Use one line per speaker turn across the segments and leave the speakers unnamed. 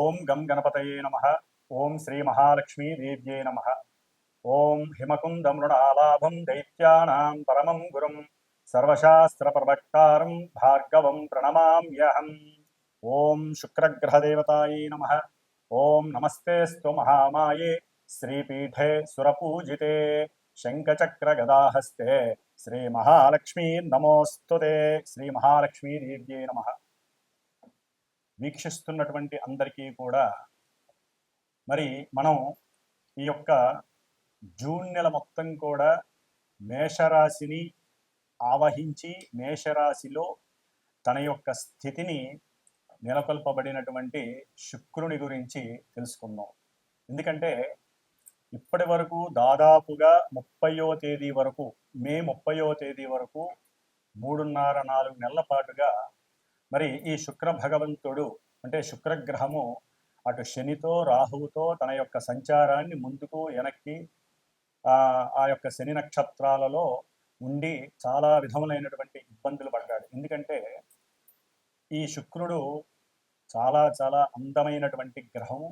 ఓం గం గణపతయే నమః. ఓం శ్రీ మహాలక్ష్మీ దేవ్యే నమః. ఓం హిమకుంద మృణాలాభం దైత్యానాం పరమం గురుం సర్వశాస్త్ర ప్రవక్తారం భార్గవం ప్రణమామ్యహం. ఓం శుక్రగ్రహదేవతాయే నమః. ఓం నమస్తేస్తు మహామాయే శ్రీపీఠే సురపూజితే శంఖచక్రగదాహస్తే శ్రీ మహాలక్ష్మీ నమోస్తుతే. శ్రీ మహాలక్ష్మీ దేవ్యే నమః. వీక్షిస్తున్నటువంటి అందరికీ కూడా మరి మనం ఈ యొక్క జూన్ నెల మొత్తం కూడా మేషరాశిని ఆవహించి మేషరాశిలో తన యొక్క స్థితిని నెలకొల్పబడినటువంటి శుక్రుని గురించి తెలుసుకుందాం. ఎందుకంటే ఇప్పటి వరకు దాదాపుగా 30వ తేదీ వరకు, మే 30వ తేదీ వరకు 3.5-4 నెలల పాటుగా మరి ఈ శుక్ర భగవంతుడు అంటే శుక్రగ్రహము అటు శనితో రాహువుతో తన యొక్క సంచారాన్ని ముందుకు వెనక్కి ఆ యొక్క శని నక్షత్రాలలో ఉండి చాలా విధములైనటువంటి ఇబ్బందులు పడ్డాడు. ఎందుకంటే ఈ శుక్రుడు చాలా చాలా అందమైనటువంటి గ్రహము,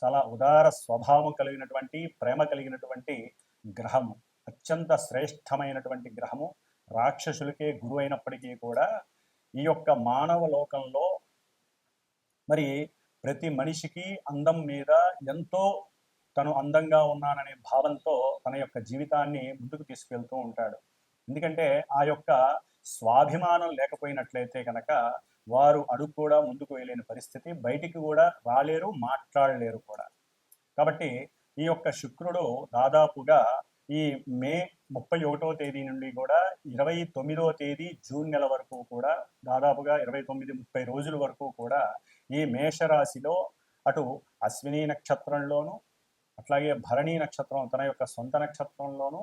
చాలా ఉదార స్వభావం కలిగినటువంటి, ప్రేమ కలిగినటువంటి గ్రహము, అత్యంత శ్రేష్టమైనటువంటి గ్రహము. రాక్షసులకే గురువు అయినప్పటికీ కూడా ఈ యొక్క మానవ లోకంలో మరి ప్రతి మనిషికి అందం మీద ఎంతో తను అందంగా ఉన్నాననే భావంతో తన యొక్క జీవితాన్ని ముందుకు తీసుకెళ్తూ ఉంటాడు. ఎందుకంటే ఆ యొక్క స్వాభిమానం లేకపోయినట్లయితే కనుక వారు అడుగు కూడా ముందుకు వెళ్ళలేని పరిస్థితి, బయటికి కూడా రాలేరు, మాట్లాడలేరు కూడా. కాబట్టి ఈ యొక్క శుక్రుడు దాదాపుగా ఈ మే 31వ తేదీ నుండి కూడా 29వ తేదీ జూన్ నెల వరకు కూడా దాదాపుగా 29-30 రోజుల వరకు కూడా ఈ మేషరాశిలో అటు అశ్విని నక్షత్రంలోను, అట్లాగే భరణి నక్షత్రం తన యొక్క సొంత నక్షత్రంలోను,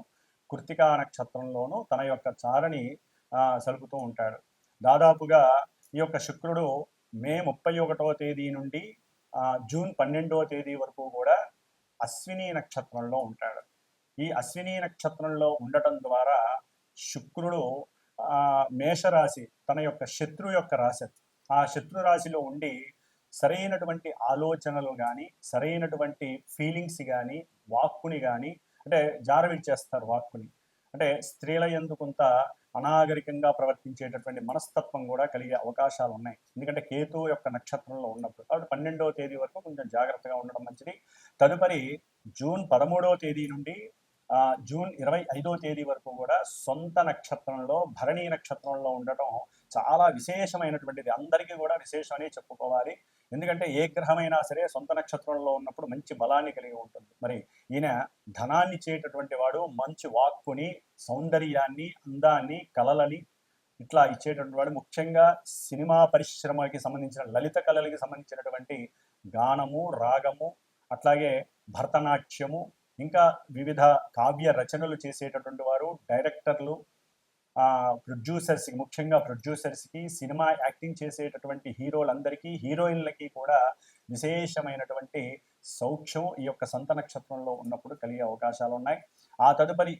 కృత్తికా నక్షత్రంలోను తన యొక్క చారని సలుపుతూ ఉంటాడు. దాదాపుగా ఈ యొక్క శుక్రుడు మే 31వ తేదీ నుండి జూన్ 12వ తేదీ వరకు కూడా అశ్విని నక్షత్రంలో ఉంటాడు. ఈ అశ్విని నక్షత్రంలో ఉండటం ద్వారా శుక్రుడు మేషరాశి తన యొక్క శత్రు యొక్క రాశి, ఆ శత్రు రాశిలో ఉండి సరైనటువంటి ఆలోచనలు కానీ, సరైనటువంటి ఫీలింగ్స్ కానీ, వాక్కుని కానీ అంటే జారవిడ్చేస్తారు. వాక్కుని అంటే స్త్రీల యందు కొంత అనాగరికంగా ప్రవర్తించేటటువంటి మనస్తత్వం కూడా కలిగే అవకాశాలు ఉన్నాయి. ఎందుకంటే కేతు యొక్క నక్షత్రంలో ఉన్నప్పుడు. కాబట్టి 12వ తేదీ వరకు కొంచెం జాగ్రత్తగా ఉండడం మంచిది. తదుపరి జూన్ 13వ తేదీ నుండి జూన్ 25వ తేదీ వరకు కూడా సొంత నక్షత్రంలో భరణి నక్షత్రంలో ఉండటం చాలా విశేషమైనటువంటిది. అందరికీ కూడా విశేషమని చెప్పుకోవాలి. ఎందుకంటే ఏ గ్రహమైనా సరే సొంత నక్షత్రంలో ఉన్నప్పుడు మంచి బలాన్ని కలిగి ఉంటుంది. మరి ఈయన ధనాన్ని ఇచ్చేటటువంటి వాడు, మంచి వాక్కుని, సౌందర్యాన్ని, అందాన్ని, కళలని ఇట్లా ఇచ్చేటటువంటి వాడు. ముఖ్యంగా సినిమా పరిశ్రమకి సంబంధించిన లలిత కళలకి సంబంధించినటువంటి గానము, రాగము, అట్లాగే భరతనాట్యము, ఇంకా వివిధ కావ్య రచనలు చేసేటటువంటి వారు, డైరెక్టర్లు, ప్రొడ్యూసర్స్కి, ముఖ్యంగా ప్రొడ్యూసర్స్కి, సినిమా యాక్టింగ్ చేసేటటువంటి హీరోలందరికీ, హీరోయిన్లకి కూడా విశేషమైనటువంటి సౌఖ్యం ఈ యొక్క సొంత నక్షత్రంలో ఉన్నప్పుడు కలిగే అవకాశాలు ఉన్నాయి. ఆ తదుపరి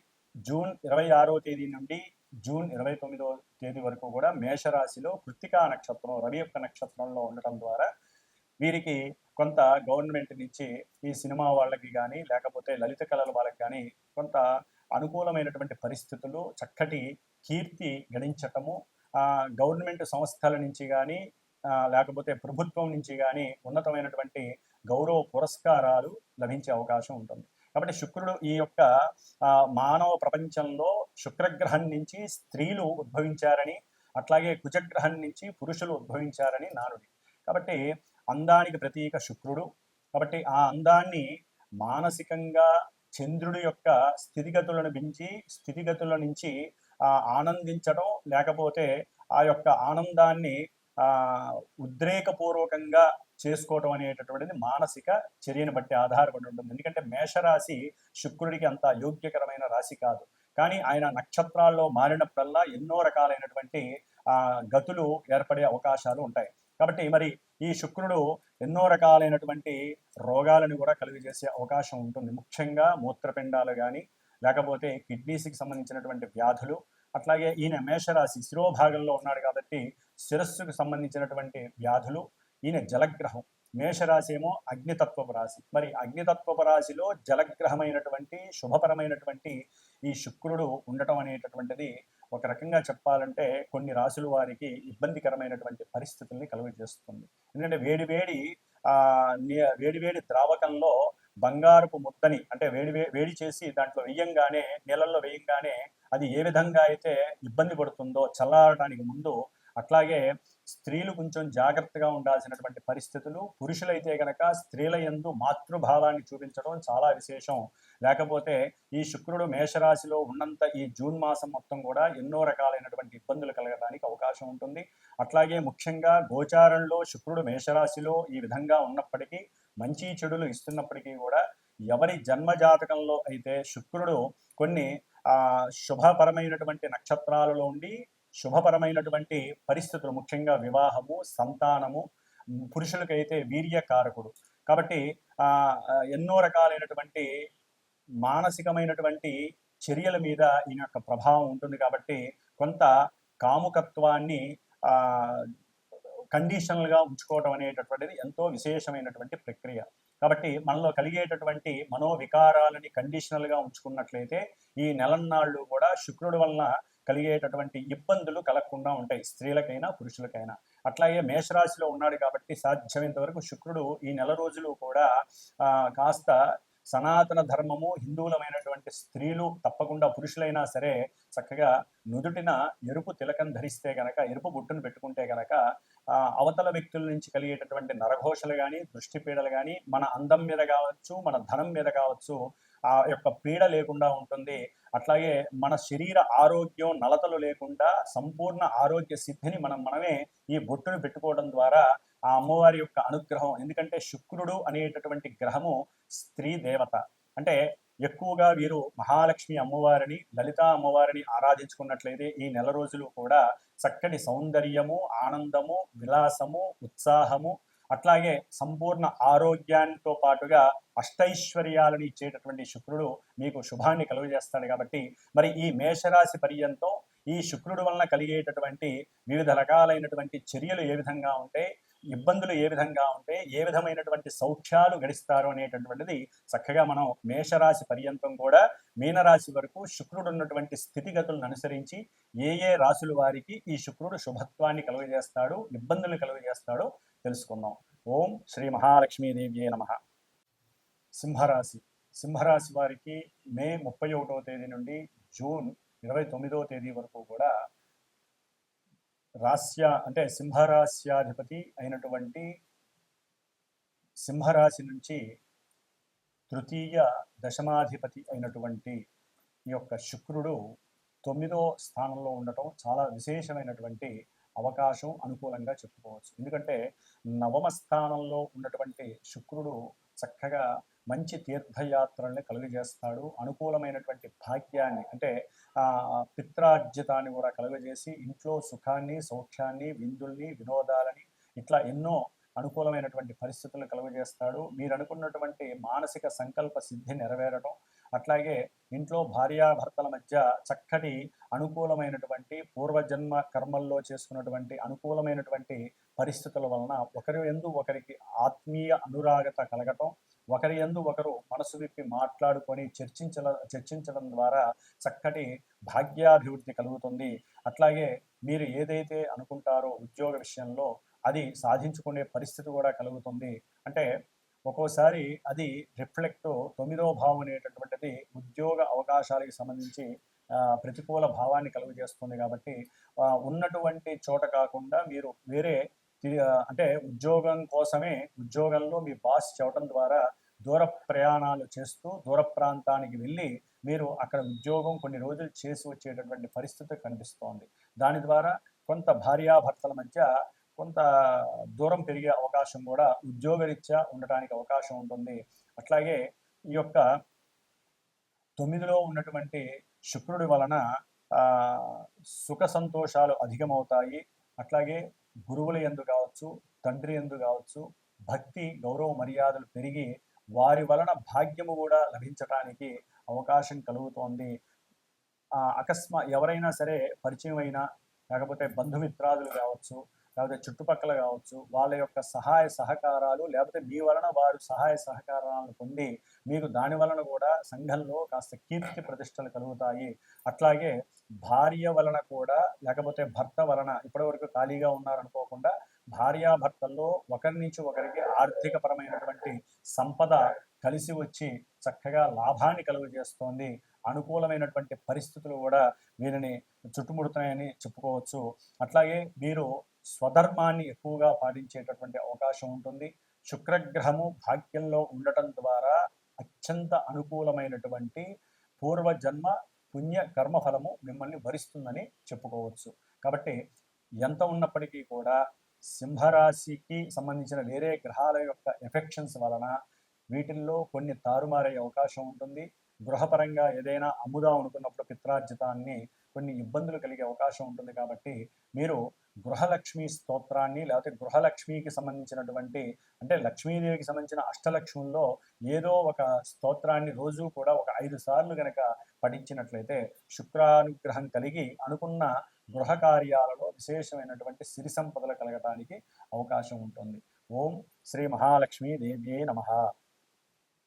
జూన్ 26వ తేదీ నుండి జూన్ 29వ తేదీ వరకు కూడా మేషరాశిలో కృత్తికా నక్షత్రం, రవి యొక్క నక్షత్రంలో ఉండటం ద్వారా వీరికి కొంత గవర్నమెంట్ నుంచి ఈ సినిమా వాళ్ళకి కానీ, లేకపోతే లలిత కళల వాళ్ళకి కానీ కొంత అనుకూలమైనటువంటి పరిస్థితులు, చక్కటి కీర్తి గడించటము, గవర్నమెంట్ సంస్థల నుంచి కానీ లేకపోతే ప్రభుత్వం నుంచి కానీ ఉన్నతమైనటువంటి గౌరవ పురస్కారాలు లభించే అవకాశం ఉంటుంది. కాబట్టి శుక్రుడు ఈ యొక్క మానవ ప్రపంచంలో శుక్రగ్రహం నుంచి స్త్రీలు ఉద్భవించారని, అట్లాగే కుజగ్రహం నుంచి పురుషులు ఉద్భవించారని నానుడి. కాబట్టి అందానికి ప్రతీక శుక్రుడు. కాబట్టి ఆ అందాన్ని మానసికంగా చంద్రుడి యొక్క స్థితిగతుల నుంచి ఆనందించడం, లేకపోతే ఆ యొక్క ఆనందాన్ని ఉద్రేకపూర్వకంగా చేసుకోవటం అనేటటువంటిది మానసిక చర్యను బట్టి ఆధారపడి ఉంటుంది. ఎందుకంటే మేషరాశి శుక్రుడికి అంత యోగ్యకరమైన రాశి కాదు. కానీ ఆయన నక్షత్రాల్లో మారినప్పుడల్లా ఎన్నో రకాలైనటువంటి గతులు ఏర్పడే అవకాశాలు ఉంటాయి. కాబట్టి మరి ఈ శుక్రుడు ఎన్నో రకాలైనటువంటి రోగాలను కూడా కలుగజేసే అవకాశం ఉంటుంది. ముఖ్యంగా మూత్రపిండాలు కానీ, లేకపోతే కిడ్నీస్కి సంబంధించినటువంటి వ్యాధులు, అట్లాగే ఈయన మేషరాశి శిరోభాగంలో ఉన్నాడు కాబట్టి శిరస్సుకు సంబంధించినటువంటి వ్యాధులు. ఈయన జలగ్రహం, మేషరాశి ఏమో అగ్నితత్వపు రాశి. మరి అగ్నితత్వపు రాశిలో జలగ్రహమైనటువంటి శుభపరమైనటువంటి ఈ శుక్రుడు ఉండటం అనేటటువంటిది ఒక రకంగా చెప్పాలంటే కొన్ని రాశుల వారికి ఇబ్బందికరమైనటువంటి పరిస్థితుల్ని కలుగజేస్తుంది. ఎందుకంటే వేడి ద్రావకంలో బంగారపు ముద్దని అంటే వేడి చేసి దాంట్లో వేయంగానే, నీళ్ళల్లో వేయంగానే అది ఏ విధంగా అయితే ఇబ్బంది పడుతుందో చల్లారడానికి ముందు, అట్లాగే స్త్రీలు కొంచెం జాగ్రత్తగా ఉండాల్సినటువంటి పరిస్థితులు. పురుషులైతే గనక స్త్రీల యందు మాతృభావాన్ని చూపించడం చాలా విశేషం. లేకపోతే ఈ శుక్రుడు మేషరాశిలో ఉన్నంత ఈ జూన్ మాసం మొత్తం కూడా ఎన్నో రకాలైనటువంటి ఇబ్బందులు కలగడానికి అవకాశం ఉంటుంది. అట్లాగే ముఖ్యంగా గోచారంలో శుక్రుడు మేషరాశిలో ఈ విధంగా ఉన్నప్పటికీ, మంచి చెడులు ఇస్తున్నప్పటికీ కూడా ఎవరి జన్మజాతకంలో అయితే శుక్రుడు కొన్ని శుభపరమైనటువంటి నక్షత్రాలలో ఉండి శుభపరమైనటువంటి పరిస్థితులు, ముఖ్యంగా వివాహము, సంతానము, పురుషులకైతే వీర్యకారకుడు కాబట్టి ఎన్నో రకాలైనటువంటి మానసికమైనటువంటి చర్యల మీద ఈయన యొక్క ప్రభావం ఉంటుంది. కాబట్టి కొంత కాముకత్వాన్ని కండిషనల్గా ఉంచుకోవడం అనేటటువంటిది ఎంతో విశేషమైనటువంటి ప్రక్రియ. కాబట్టి మనలో కలిగేటటువంటి మనోవికారాలని కండిషనల్గా ఉంచుకున్నట్లయితే ఈ నెలన్నాళ్ళు కూడా శుక్రుడి వలన కలిగేటటువంటి ఇబ్బందులు కలగకుండా ఉంటాయి, స్త్రీలకైనా పురుషులకైనా. అట్లాగే మేషరాశిలో ఉన్నాడు కాబట్టి సాధ్యమైనంత వరకు శుక్రుడు ఈ నెల రోజులు కూడా కాస్త సనాతన ధర్మము, హిందువులమైనటువంటి స్త్రీలు తప్పకుండా పురుషులైనా సరే చక్కగా నుదుటిన ఎరుపు తిలకం ధరిస్తే గనక, ఎరుపు బుట్టును పెట్టుకుంటే గనక అవతల వ్యక్తుల నుంచి కలిగేటటువంటి నరఘోషలు కానీ, దృష్టి పీడలు కానీ, మన అందం మీద కావచ్చు, మన ధనం మీద కావచ్చు ఆ యొక్క పీడ లేకుండా ఉంటుంది. అట్లాగే మన శరీర ఆరోగ్యం నలతలు లేకుండా సంపూర్ణ ఆరోగ్య సిద్ధిని మనమే ఈ బొట్టును పెట్టుకోవడం ద్వారా ఆ అమ్మవారి యొక్క అనుగ్రహం. ఎందుకంటే శుక్రుడు అనేటటువంటి గ్రహము స్త్రీ దేవత. అంటే ఎక్కువగా వీరు మహాలక్ష్మి అమ్మవారిని, లలిత అమ్మవారిని ఆరాధించుకున్నట్లయితే ఈ నెల రోజులు కూడా చక్కటి సౌందర్యము, ఆనందము, విలాసము, ఉత్సాహము, అట్లాగే సంపూర్ణ ఆరోగ్యానితో పాటుగా అష్టైశ్వర్యాలను ఇచ్చేటటువంటి శుక్రుడు మీకు శుభాన్ని కలుగజేస్తాడు. కాబట్టి మరి ఈ మేషరాశి పర్యంతం ఈ శుక్రుడు వలన కలిగేటటువంటి వివిధ రకాలైనటువంటి చర్యలు ఏ విధంగా ఉంటాయి, ఇబ్బందులు ఏ విధంగా ఉంటాయి, ఏ విధమైనటువంటి సౌఖ్యాలు గడిస్తారు అనేటటువంటిది చక్కగా మనం మేషరాశి పర్యంతం కూడా మీనరాశి వరకు శుక్రుడు ఉన్నటువంటి స్థితిగతులను అనుసరించి ఏ రాశుల వారికి ఈ శుక్రుడు శుభత్వాన్ని కలుగజేస్తాడు, ఇబ్బందులు కలుగజేస్తాడో తెలుసుకుందాం. ఓం శ్రీ మహాలక్ష్మీదేవ్యే నమః. సింహరాశి వారికి మే 31వ తేదీ నుండి జూన్ 29వ తేదీ వరకు కూడా అంటే సింహరాశ్యాధిపతి అయినటువంటి సింహరాశి నుంచి తృతీయ దశమాధిపతి అయినటువంటి ఈ యొక్క శుక్రుడు 9వ స్థానంలో ఉండటం చాలా విశేషమైనటువంటి అవకాశం, అనుకూలంగా చెప్పుకోవచ్చు. ఎందుకంటే నవమ స్థానంలో ఉన్నటువంటి శుక్రుడు చక్కగా మంచి తీర్థయాత్రల్ని కలుగజేస్తాడు. అనుకూలమైనటువంటి భాగ్యాన్ని అంటే పిత్రార్జితాన్ని కూడా కలుగజేసి ఇంట్లో సుఖాన్ని, సౌఖ్యాన్ని, విందుల్ని, వినోదాలని ఇట్లా ఎన్నో అనుకూలమైనటువంటి పరిస్థితులను కలుగజేస్తాడు. మీరు అనుకున్నటువంటి మానసిక సంకల్ప సిద్ధి నెరవేరడం, అట్లాగే ఇంట్లో భార్యాభర్తల మధ్య చక్కటి అనుకూలమైనటువంటి పూర్వజన్మ కర్మల్లో చేసుకున్నటువంటి అనుకూలమైనటువంటి పరిస్థితుల వలన ఒకరి యందు ఒకరికి ఆత్మీయ అనురాగత కలగటం, ఒకరి యందు ఒకరు మనసు విప్పి మాట్లాడుకొని చర్చించడం ద్వారా చక్కటి భాగ్యాభివృద్ధి కలుగుతుంది. అట్లాగే మీరు ఏదైతే అనుకుంటారో ఉద్యోగ విషయంలో అది సాధించుకునే పరిస్థితి కూడా కలుగుతుంది. అంటే ఒక్కోసారి అది రిఫ్లెక్ట్ 9వ భావం అనేటటువంటిది ఉద్యోగ అవకాశాలకు సంబంధించి ప్రతికూల భావాన్ని కలుగజేస్తుంది. కాబట్టి ఉన్నటువంటి చోట కాకుండా మీరు వేరే అంటే ఉద్యోగం కోసమే ఉద్యోగంలో మీ బాస్ చెప్పడం ద్వారా దూర ప్రయాణాలు చేస్తూ దూర ప్రాంతానికి వెళ్ళి మీరు అక్కడ ఉద్యోగం కొన్ని రోజులు చేసి వచ్చేటటువంటి పరిస్థితి కనిపిస్తోంది. దాని ద్వారా కొంత భార్యాభర్తల మధ్య కొంత దూరం పెరిగే అవకాశం కూడా ఉద్యోగరీత్యా ఉండటానికి అవకాశం ఉంటుంది. అట్లాగే ఈ యొక్క 9లో ఉన్నటువంటి శుక్రుడి వలన సుఖ సంతోషాలు అధికమవుతాయి. అట్లాగే గురువుల యందు కావచ్చు, తండ్రి యందు కావచ్చు, భక్తి గౌరవ మర్యాదలు పెరిగి వారి వలన భాగ్యము కూడా లభించటానికి అవకాశం కలుగుతోంది. ఎవరైనా సరే పరిచయం అయినా లేకపోతే బంధుమిత్రాదులు కావచ్చు, లేకపోతే చుట్టుపక్కల కావచ్చు, వాళ్ళ యొక్క సహాయ సహకారాలు, లేకపోతే మీ వలన వారు సహాయ సహకారాలను పొంది మీకు దాని వలన కూడా సంఘంలో కాస్త కీర్తి ప్రతిష్టలు కలుగుతాయి. అట్లాగే భార్య వలన కూడా, లేకపోతే భర్త వలన ఇప్పటివరకు ఖాళీగా ఉన్నారనుకోకుండా భార్యాభర్తల్లో ఒకరి నుంచి ఒకరికి ఆర్థికపరమైనటువంటి సంపద కలిసి వచ్చి చక్కగా లాభాన్ని కలుగజేస్తోంది. అనుకూలమైనటువంటి పరిస్థితులు కూడా వీరిని చుట్టుముడుతాయని చెప్పుకోవచ్చు. అట్లాగే వీరు స్వధర్మాన్ని ఎక్కువగా పాటించేటటువంటి అవకాశం ఉంటుంది. శుక్రగ్రహము భాగ్యంలో ఉండటం ద్వారా అత్యంత అనుకూలమైనటువంటి పూర్వజన్మ పుణ్య కర్మఫలము మిమ్మల్ని వరిస్తుందని చెప్పుకోవచ్చు. కాబట్టి ఎంత ఉన్నప్పటికీ కూడా సింహరాశికి సంబంధించిన వేరే గ్రహాల యొక్క ఎఫెక్షన్స్ వలన వీటిల్లో కొన్ని తారుమారే అవకాశం ఉంటుంది. గృహపరంగా ఏదైనా అమ్ముదాం అనుకున్నప్పుడు పిత్రార్జితాన్ని కొన్ని ఇబ్బందులు కలిగే అవకాశం ఉంటుంది. కాబట్టి మీరు గృహలక్ష్మి స్తోత్రాన్ని, లేకపోతే గృహలక్ష్మికి సంబంధించినటువంటి, అంటే లక్ష్మీదేవికి సంబంధించిన అష్టలక్ష్ముల్లో ఏదో ఒక స్తోత్రాన్ని రోజు కూడా ఒక 5 సార్లు గనక పఠించినట్లయితే శుక్రానుగ్రహం కలిగి అనుకున్న గృహ కార్యాలలో విశేషమైనటువంటి సిరి సంపదలు కలగటానికి అవకాశం ఉంటుంది. ఓం శ్రీ మహాలక్ష్మీ దేవ్యే నమః.